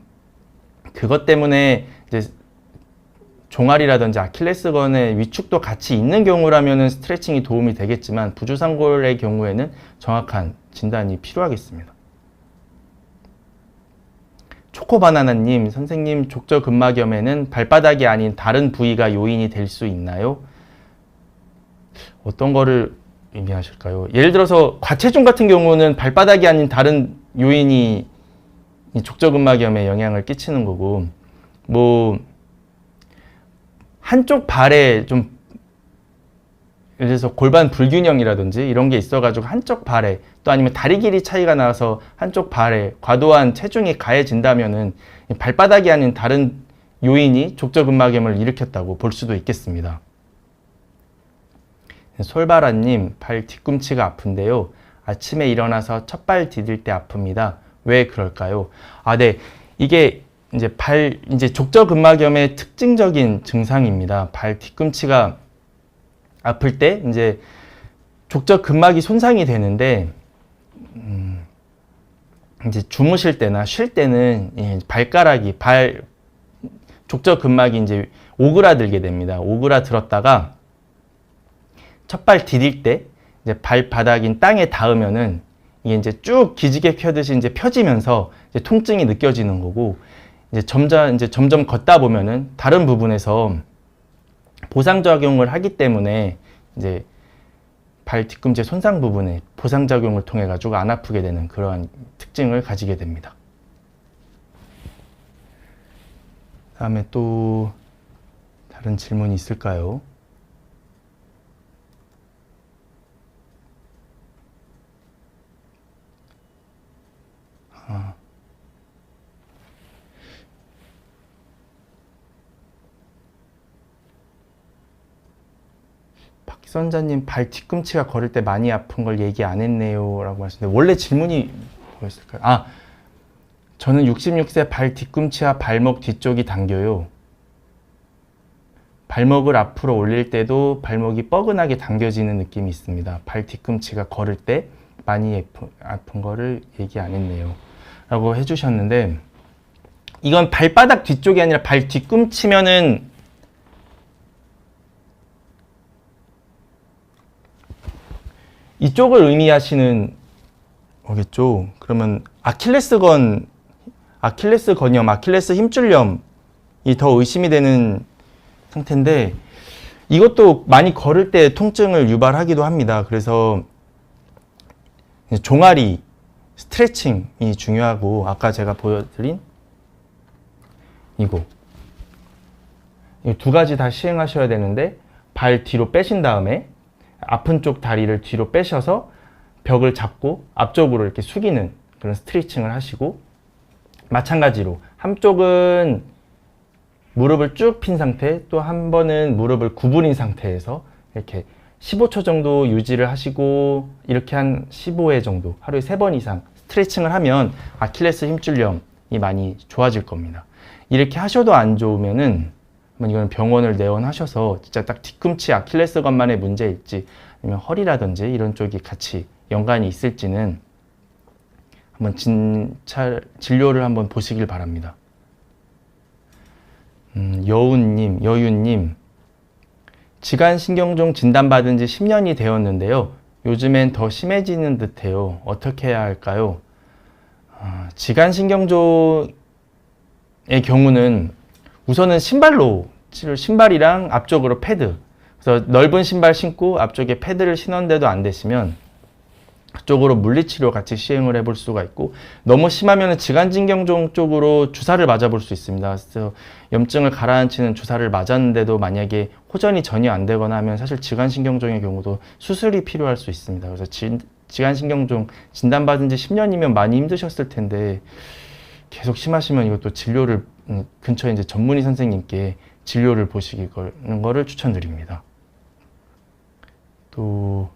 그것 때문에 이제 종아리라든지 아킬레스건의 위축도 같이 있는 경우라면은 스트레칭이 도움이 되겠지만, 부주상골의 경우에는 정확한 진단이 필요하겠습니다. 초코바나나님, 선생님, 족저근막염에는 발바닥이 아닌 다른 부위가 요인이 될 수 있나요? 어떤 거를 의미하실까요? 예를 들어서 과체중 같은 경우는 발바닥이 아닌 다른 요인이 이 족저근막염에 영향을 끼치는 거고, 뭐 한쪽 발에 좀, 예를 들어서 골반 불균형이라든지 이런 게 있어가지고 한쪽 발에, 또 아니면 다리 길이 차이가 나서 한쪽 발에 과도한 체중이 가해진다면은 발바닥이 아닌 다른 요인이 족저근막염을 일으켰다고 볼 수도 있겠습니다. 솔바라님, 발 뒤꿈치가 아픈데요. 아침에 일어나서 첫발 디딜 때 아픕니다. 왜 그럴까요? 네. 이게 이제 족저근막염의 특징적인 증상입니다. 발 뒤꿈치가 아플 때 이제 족저근막이 손상이 되는데, 이제 주무실 때나 쉴 때는 발가락이, 족저근막이 이제 오그라들게 됩니다. 오그라들었다가 첫발 디딜 때 이제 발바닥인 땅에 닿으면은 이게 이제 쭉 기지개 펴듯이 이제 펴지면서 이제 통증이 느껴지는 거고, 이제 점점 걷다 보면은 다른 부분에서 보상작용을 하기 때문에 이제 발 뒤꿈치 손상 부분에 보상작용을 통해 가지고 안 아프게 되는 그러한 특징을 가지게 됩니다. 다음에 또 다른 질문이 있을까요? 박선자님, 발 뒤꿈치가 걸을 때 많이 아픈 걸 얘기 안 했네요 라고 하시는데, 원래 질문이 뭐였을까요? 저는 66세 발 뒤꿈치와 발목 뒤쪽이 당겨요. 발목을 앞으로 올릴 때도 발목이 뻐근하게 당겨지는 느낌이 있습니다. 발 뒤꿈치가 걸을 때 많이 아픈 거를 얘기 안 했네요 라고 해주셨는데, 이건 발바닥 뒤쪽이 아니라 발 뒤꿈치면은 이쪽을 의미하시는 거겠죠. 그러면 아킬레스건염, 아킬레스 힘줄염이 더 의심이 되는 상태인데, 이것도 많이 걸을 때 통증을 유발하기도 합니다. 그래서 종아리 스트레칭이 중요하고, 아까 제가 보여드린 이 두 가지 다 시행하셔야 되는데, 발 뒤로 빼신 다음에 아픈 쪽 다리를 뒤로 빼셔서 벽을 잡고 앞쪽으로 이렇게 숙이는 그런 스트레칭을 하시고, 마찬가지로 한쪽은 무릎을 쭉 핀 상태, 또 한 번은 무릎을 구부린 상태에서 이렇게 15초 정도 유지를 하시고, 이렇게 한 15회 정도 하루에 3번 이상 스트레칭을 하면 아킬레스 힘줄염이 많이 좋아질 겁니다. 이렇게 하셔도 안 좋으면은 이건 병원을 내원하셔서 진짜 딱 뒤꿈치 아킬레스건만의 문제일지, 아니면 허리라든지 이런 쪽이 같이 연관이 있을지는 한번 진료를 한번 보시길 바랍니다. 여유님, 지간신경종 진단받은 지 10년이 되었는데요. 요즘엔 더 심해지는 듯해요. 어떻게 해야 할까요? 지간신경종의 경우는 우선은 신발이랑 앞쪽으로 패드, 그래서 넓은 신발 신고 앞쪽에 패드를 신었는데도 안 되시면 그쪽으로 물리치료 같이 시행을 해볼 수가 있고, 너무 심하면 지간신경종 쪽으로 주사를 맞아볼 수 있습니다. 그래서 염증을 가라앉히는 주사를 맞았는데도 만약에 호전이 전혀 안 되거나 하면 사실 지간신경종의 경우도 수술이 필요할 수 있습니다. 그래서 지간신경종 진단받은 지 10년이면 많이 힘드셨을 텐데, 계속 심하시면 이것도 진료를 근처에 이제 전문의 선생님께 진료를 보시는 거를 추천드립니다. 또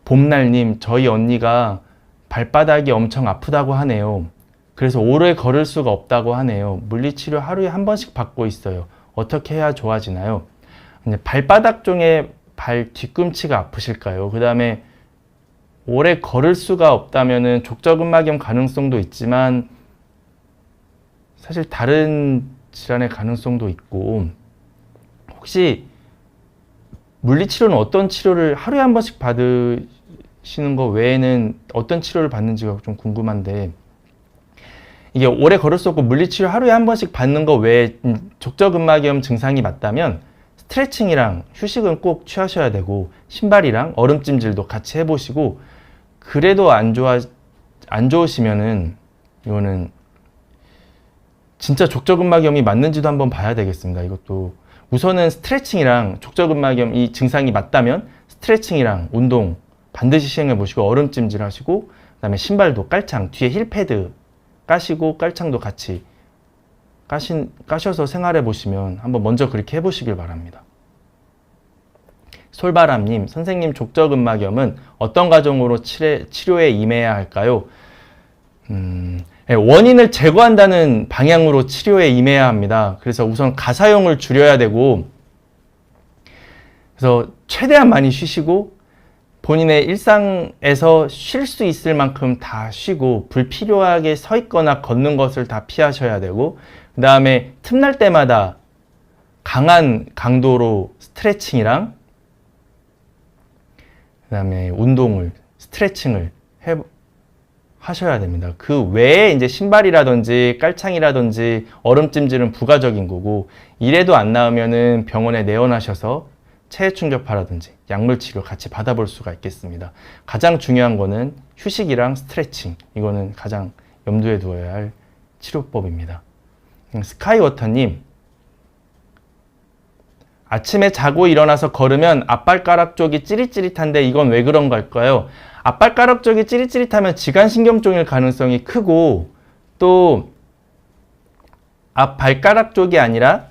봄날님, 저희 언니가 발바닥이 엄청 아프다고 하네요. 그래서 오래 걸을 수가 없다고 하네요. 물리치료 하루에 한 번씩 받고 있어요. 어떻게 해야 좋아지나요? 발바닥 쪽에 발 뒤꿈치가 아프실까요? 그 다음에 오래 걸을 수가 없다면은 족저근막염 가능성도 있지만, 사실 다른 질환의 가능성도 있고, 혹시 물리치료는 어떤 치료를 하루에 한 번씩 받으시는 거 외에는 어떤 치료를 받는지가 좀 궁금한데, 이게 오래 걸을 수 없고 물리치료 하루에 한 번씩 받는 거 외에 족저근막염 증상이 맞다면 스트레칭이랑 휴식은 꼭 취하셔야 되고, 신발이랑 얼음찜질도 같이 해보시고, 그래도 안 좋으시면은 이거는 진짜 족저근막염이 맞는지도 한번 봐야 되겠습니다. 이것도 우선은 스트레칭이랑 족저근막염 이 증상이 맞다면 스트레칭이랑 운동 반드시 시행해 보시고, 얼음찜질 하시고, 그 다음에 신발도 깔창 뒤에 힐패드 까시고 깔창도 같이 까셔서 생활해 보시면 한번 먼저 그렇게 해보시길 바랍니다. 솔바람님, 선생님, 족저근막염은 어떤 과정으로 치료에 임해야 할까요? 원인을 제거한다는 방향으로 치료에 임해야 합니다. 그래서 우선 가사용을 줄여야 되고, 그래서 최대한 많이 쉬시고, 본인의 일상에서 쉴 수 있을 만큼 다 쉬고, 불필요하게 서 있거나 걷는 것을 다 피하셔야 되고, 그 다음에 틈날 때마다 강한 강도로 스트레칭이랑 그 다음에 운동을, 스트레칭을 하셔야 됩니다. 그 외에 이제 신발이라든지 깔창이라든지 얼음찜질은 부가적인 거고, 이래도 안 나으면은 병원에 내원하셔서 체해 충격파라든지 약물 치료 같이 받아볼 수가 있겠습니다. 가장 중요한 거는 휴식이랑 스트레칭. 이거는 가장 염두에 두어야 할 치료법입니다. 스카이워터님, 아침에 자고 일어나서 걸으면 앞발가락 쪽이 찌릿찌릿한데 이건 왜 그런 걸까요? 앞발가락 쪽이 찌릿찌릿하면 지간신경종일 가능성이 크고, 또 앞발가락 쪽이 아니라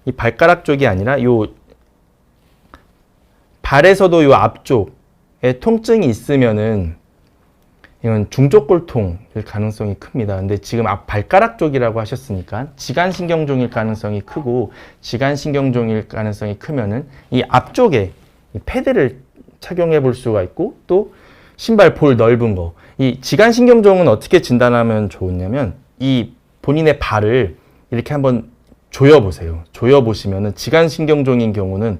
이 발가락 쪽이 아니라 발에서도 요 앞쪽에 통증이 있으면은 이건 중족골통일 가능성이 큽니다. 근데 지금 앞 발가락 쪽이라고 하셨으니까 지간신경종일 가능성이 크고, 지간신경종일 가능성이 크면은 이 앞쪽에 이 패드를 착용해 볼 수가 있고, 또 신발 볼 넓은 거. 이 지간신경종은 어떻게 진단하면 좋으냐면, 이 본인의 발을 이렇게 한번 조여보세요. 조여보시면은 지간신경종인 경우는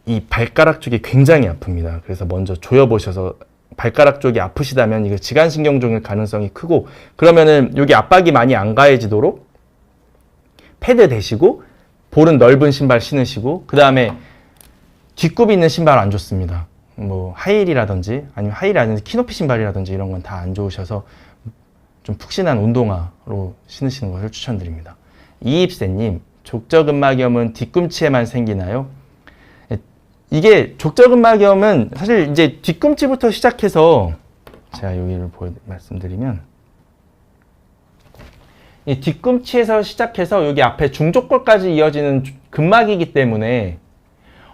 이 발가락 쪽이 굉장히 아픕니다. 그래서 먼저 조여보셔서 발가락 쪽이 아프시다면 이거 지간신경종일 가능성이 크고, 그러면은 여기 압박이 많이 안 가해지도록 패드 대시고 볼은 넓은 신발 신으시고, 그 다음에 뒷굽이 있는 신발 안 좋습니다. 뭐 하이힐이라든지 아니면 하이힐이 아닌 키높이 신발이라든지 이런 건 다 안 좋으셔서 좀 푹신한 운동화로 신으시는 것을 추천드립니다. 이입새님, 족저근막염은 뒤꿈치에만 생기나요? 이게 족저근막염은 사실 이제 뒤꿈치부터 시작해서, 제가 여기를 말씀드리면, 이 뒤꿈치에서 시작해서 여기 앞에 중족골까지 이어지는 근막이기 때문에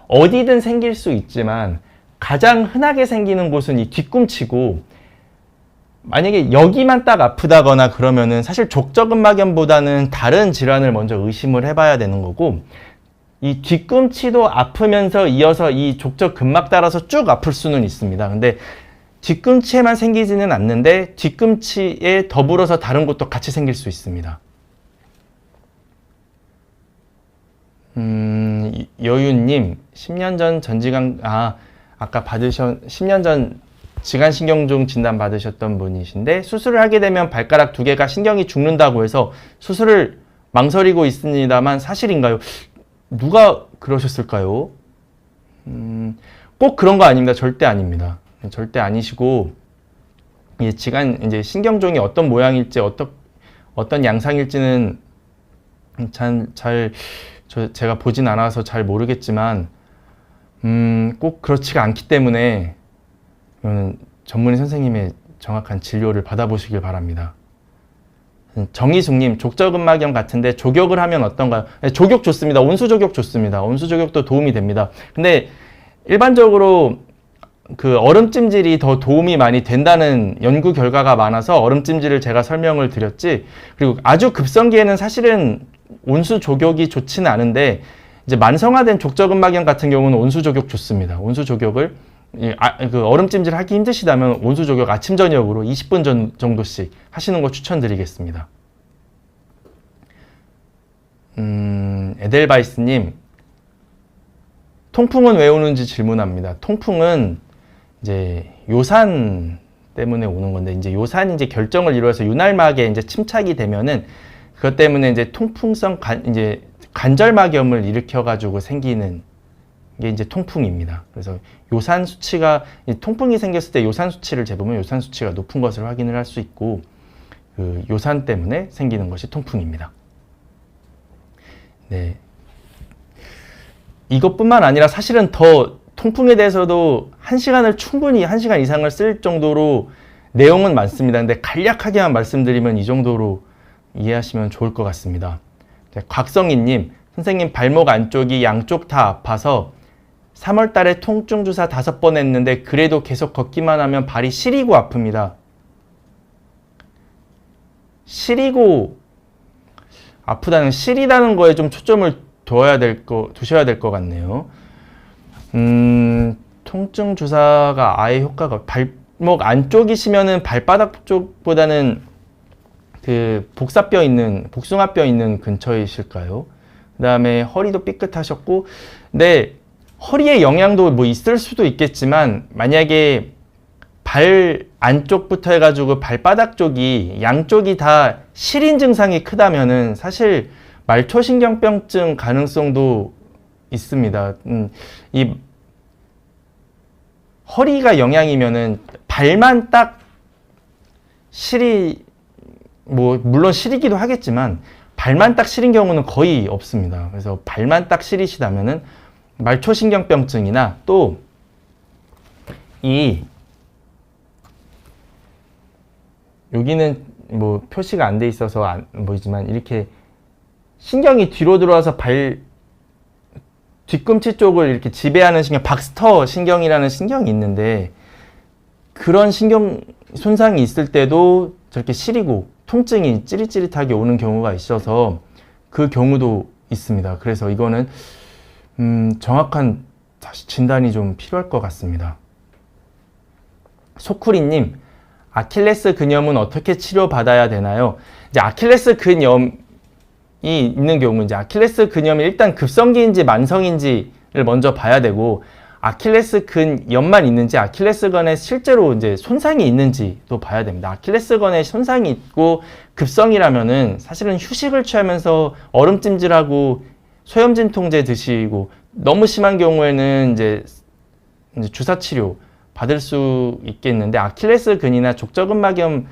어디든 생길 수 있지만 가장 흔하게 생기는 곳은 이 뒤꿈치고, 만약에 여기만 딱 아프다거나 그러면은 사실 족저근막염보다는 다른 질환을 먼저 의심을 해봐야 되는 거고, 이 뒤꿈치도 아프면서 이어서 이 족저근막 따라서 쭉 아플 수는 있습니다. 근데 뒤꿈치에만 생기지는 않는데 뒤꿈치에 더불어서 다른 곳도 같이 생길 수 있습니다. 여유님, 10년 전 전지강, 아까 10년 전 지간신경종 진단 받으셨던 분이신데, 수술을 하게 되면 발가락 2개가 신경이 죽는다고 해서 수술을 망설이고 있습니다만 사실인가요? 누가 그러셨을까요? 꼭 그런 거 아닙니다. 절대 아닙니다. 절대 아니시고, 이제 신경종이 어떤 모양일지, 어떤 양상일지는 제가 보진 않아서 잘 모르겠지만, 꼭 그렇지가 않기 때문에, 전문의 선생님의 정확한 진료를 받아보시길 바랍니다. 정희숙님, 족저근막염 같은데 족욕을 하면 어떤가요? 네, 족욕 좋습니다. 온수족욕 좋습니다. 온수족욕도 도움이 됩니다. 근데 일반적으로 그 얼음찜질이 더 도움이 많이 된다는 연구 결과가 많아서 얼음찜질을 제가 설명을 드렸지, 그리고 아주 급성기에는 사실은 온수족욕이 좋지는 않은데, 이제 만성화된 족저근막염 같은 경우는 온수족욕 좋습니다. 온수족욕을 그 얼음찜질 하기 힘드시다면 온수족욕 아침 저녁으로 20분 정도씩 하시는 거 추천드리겠습니다. 에델바이스님, 통풍은 왜 오는지 질문합니다. 통풍은 이제 요산 때문에 오는 건데, 이제 요산이 이제 결정을 이루어서 윤활막에 이제 침착이 되면은 그것 때문에 이제 통풍성 이제 관절막염을 일으켜가지고 생기는 게 이제 통풍입니다. 그래서 요산 수치가, 통풍이 생겼을 때 요산 수치를 재보면 요산 수치가 높은 것을 확인을 할 수 있고, 그 요산 때문에 생기는 것이 통풍입니다. 네. 이것뿐만 아니라 사실은 더 통풍에 대해서도 1시간 이상을 쓸 정도로 내용은 많습니다. 근데 간략하게만 말씀드리면 이 정도로 이해하시면 좋을 것 같습니다. 네, 곽성희님, 선생님 발목 안쪽이 양쪽 다 아파서 3월 달에 통증 주사 5번 했는데 그래도 계속 걷기만 하면 발이 시리고 아픕니다. 시리고 아프다는, 시리다는 거에 좀 초점을 두셔야 될 것 같네요. 통증 주사가 아예 효과가, 발목 안쪽이시면은 발바닥 쪽보다는 그 복숭아뼈 있는 근처이실까요? 그 다음에 허리도 삐끗하셨고, 근데 허리에 영향도 뭐 있을 수도 있겠지만, 만약에 발 안쪽부터 해가지고 발바닥 쪽이 양쪽이 다 시린 증상이 크다면은 사실 말초신경병증 가능성도 있습니다. 이 허리가 영향이면은 발만 딱 물론 시리기도 하겠지만 발만 딱 시린 경우는 거의 없습니다. 그래서 발만 딱 시리시다면은 말초신경병증이나 또 여기는 뭐 표시가 안 돼 있어서 안 보이지만 이렇게 신경이 뒤로 들어와서 뒤꿈치 쪽을 이렇게 지배하는 신경, 박스터 신경이라는 신경이 있는데 그런 신경 손상이 있을 때도 저렇게 시리고 통증이 찌릿찌릿하게 오는 경우가 있어서 그 경우도 있습니다. 그래서 이거는 정확한 다시 진단이 좀 필요할 것 같습니다. 소쿠리님, 아킬레스 근염은 어떻게 치료받아야 되나요? 이제 아킬레스 근염이 있는 경우, 이제 아킬레스 근염이 일단 급성기인지 만성인지를 먼저 봐야 되고, 아킬레스 근염만 있는지 아킬레스건에 실제로 이제 손상이 있는지도 봐야 됩니다. 아킬레스건에 손상이 있고 급성이라면은 사실은 휴식을 취하면서 얼음찜질하고 소염진통제 드시고, 너무 심한 경우에는 이제 주사 치료 받을 수 있겠는데, 아킬레스 근이나 족저근막염은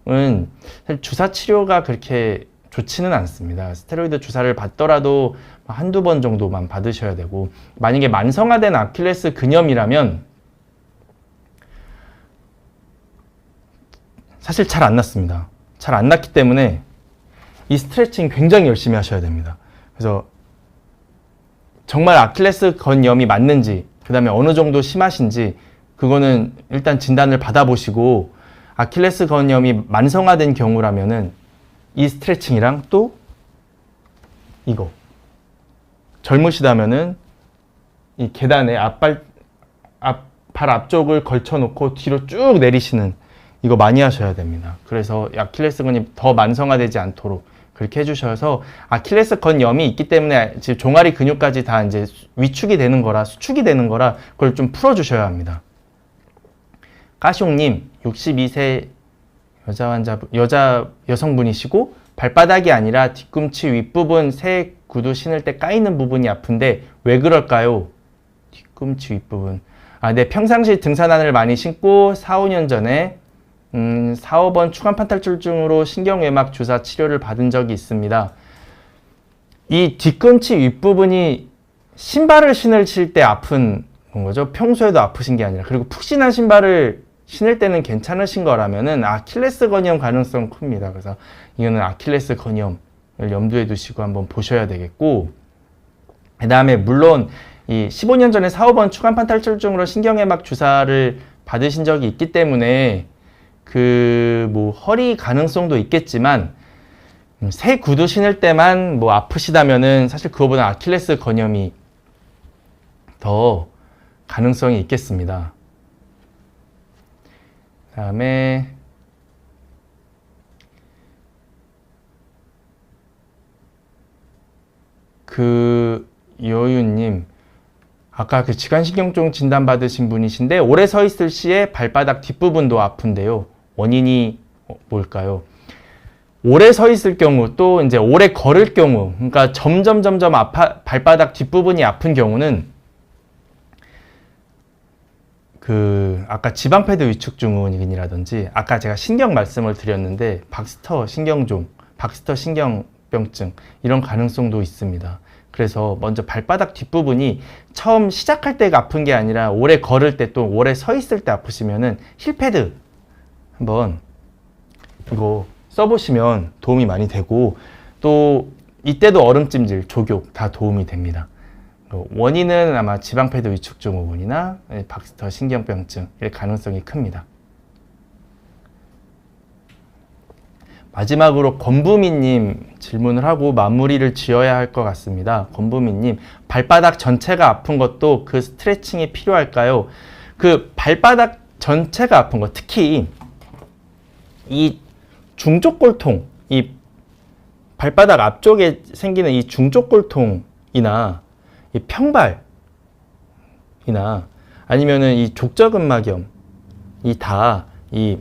사실 주사 치료가 그렇게 좋지는 않습니다. 스테로이드 주사를 받더라도 한두 번 정도만 받으셔야 되고, 만약에 만성화된 아킬레스 근염이라면 사실 잘 안 낫습니다. 잘 안 낫기 때문에 이 스트레칭 굉장히 열심히 하셔야 됩니다. 그래서 정말 아킬레스 근염이 맞는지, 그 다음에 어느 정도 심하신지 그거는 일단 진단을 받아보시고, 아킬레스 근염이 만성화된 경우라면은 이 스트레칭이랑 또 이거, 젊으시다면은 이 계단에 발 앞쪽을 걸쳐놓고 뒤로 쭉 내리시는 이거 많이 하셔야 됩니다. 그래서 아킬레스건이 더 만성화되지 않도록 그렇게 해주셔서, 아킬레스 건염이 있기 때문에 지금 종아리 근육까지 다 이제 위축이 되는 거라, 수축이 되는 거라 그걸 좀 풀어주셔야 합니다. 까숑님, 62세 여성분이시고 발바닥이 아니라 뒤꿈치 윗부분 새 구두 신을 때 까이는 부분이 아픈데 왜 그럴까요? 뒤꿈치 윗부분. 네, 평상시 등산화를 많이 신고 4, 5년 전에 4, 5번 추간판탈출증으로 신경외막 주사 치료를 받은 적이 있습니다. 이 뒤꿈치 윗부분이 신발을 신을 때 아픈 거죠. 평소에도 아프신 게 아니라. 그리고 푹신한 신발을 신을 때는 괜찮으신 거라면은 아킬레스 건염 가능성 큽니다. 그래서 이거는 아킬레스 건염을 염두에 두시고 한번 보셔야 되겠고, 그 다음에 물론 이 15년 전에 4, 5번 추간판탈출증으로 신경외막 주사를 받으신 적이 있기 때문에 허리 가능성도 있겠지만, 새 구두 신을 때만 아프시다면은 사실 그거보다 아킬레스 건염이 더 가능성이 있겠습니다. 그 다음에 여유님, 아까 지관신경종 진단 받으신 분이신데 오래 서 있을 시에 발바닥 뒷부분도 아픈데요. 원인이 뭘까요? 오래 서 있을 경우, 또 이제 오래 걸을 경우, 그러니까 점점 발바닥 뒷부분이 아픈 경우는 아까 지방패드 위축 증후군이라든지, 아까 제가 신경 말씀을 드렸는데 박스터 신경종, 박스터 신경병증, 이런 가능성도 있습니다. 그래서 먼저 발바닥 뒷부분이 처음 시작할 때가 아픈 게 아니라 오래 걸을 때, 또 오래 서 있을 때 아프시면은 힐패드 한번 이거 써보시면 도움이 많이 되고, 또 이때도 얼음찜질, 족욕 다 도움이 됩니다. 원인은 아마 지방패드 위축 증후군이나 박스터 신경병증일 가능성이 큽니다. 마지막으로 권부미님 질문을 하고 마무리를 지어야 할 것 같습니다. 권부미님, 발바닥 전체가 아픈 것도 그 스트레칭이 필요할까요? 발바닥 전체가 아픈 것, 특히 이 중족골통, 이 발바닥 앞쪽에 생기는 이 중족골통이나 이 평발이나 아니면은 이 족저근막염, 이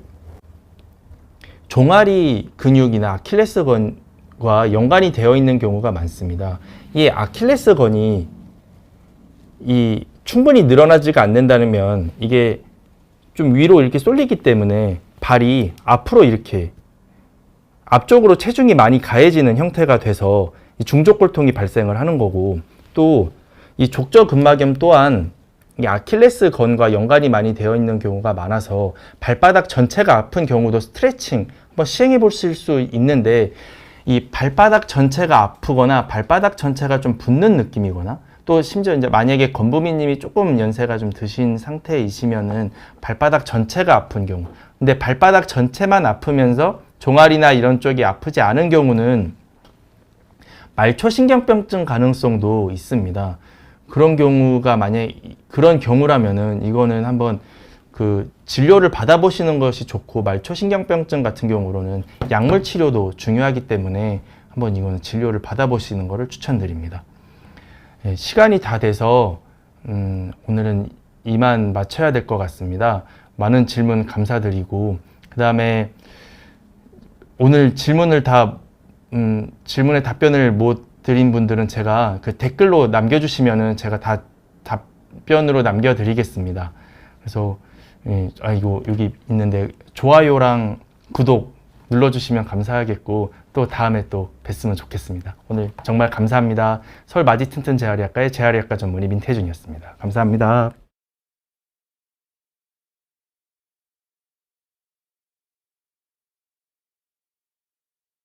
종아리 근육이나 아킬레스건과 연관이 되어 있는 경우가 많습니다. 이 아킬레스건이 이 충분히 늘어나지가 않는다면 이게 좀 위로 이렇게 쏠리기 때문에 발이 앞으로 이렇게 앞쪽으로 체중이 많이 가해지는 형태가 돼서 이 중족골통이 발생을 하는 거고, 또 이 족저근막염 또한 이 아킬레스건과 연관이 많이 되어 있는 경우가 많아서 발바닥 전체가 아픈 경우도 스트레칭 한번 시행해 보실 수 있는데, 이 발바닥 전체가 아프거나 발바닥 전체가 좀 붓는 느낌이거나, 또 심지어 이제 만약에 건부미님이 조금 연세가 좀 드신 상태이시면은 발바닥 전체가 아픈 경우, 근데 발바닥 전체만 아프면서 종아리나 이런 쪽이 아프지 않은 경우는 말초신경병증 가능성도 있습니다. 그런 경우가 만약에 그런 경우라면은 이거는 한번 그 진료를 받아보시는 것이 좋고, 말초신경병증 같은 경우로는 약물 치료도 중요하기 때문에 한번 이거는 진료를 받아보시는 것을 추천드립니다. 예, 시간이 다 돼서 오늘은 이만 마쳐야 될 것 같습니다. 많은 질문 감사드리고, 그 다음에 오늘 질문을 질문에 답변을 못 드린 분들은 제가 그 댓글로 남겨주시면은 제가 다 답변으로 남겨드리겠습니다. 그래서 이거 여기 있는데 좋아요랑 구독 눌러주시면 감사하겠고, 또 다음에 또 뵀으면 좋겠습니다. 오늘 정말 감사합니다. 서울 마디튼튼 재활의학과의 재활의학과 전문의 민태준이었습니다. 감사합니다.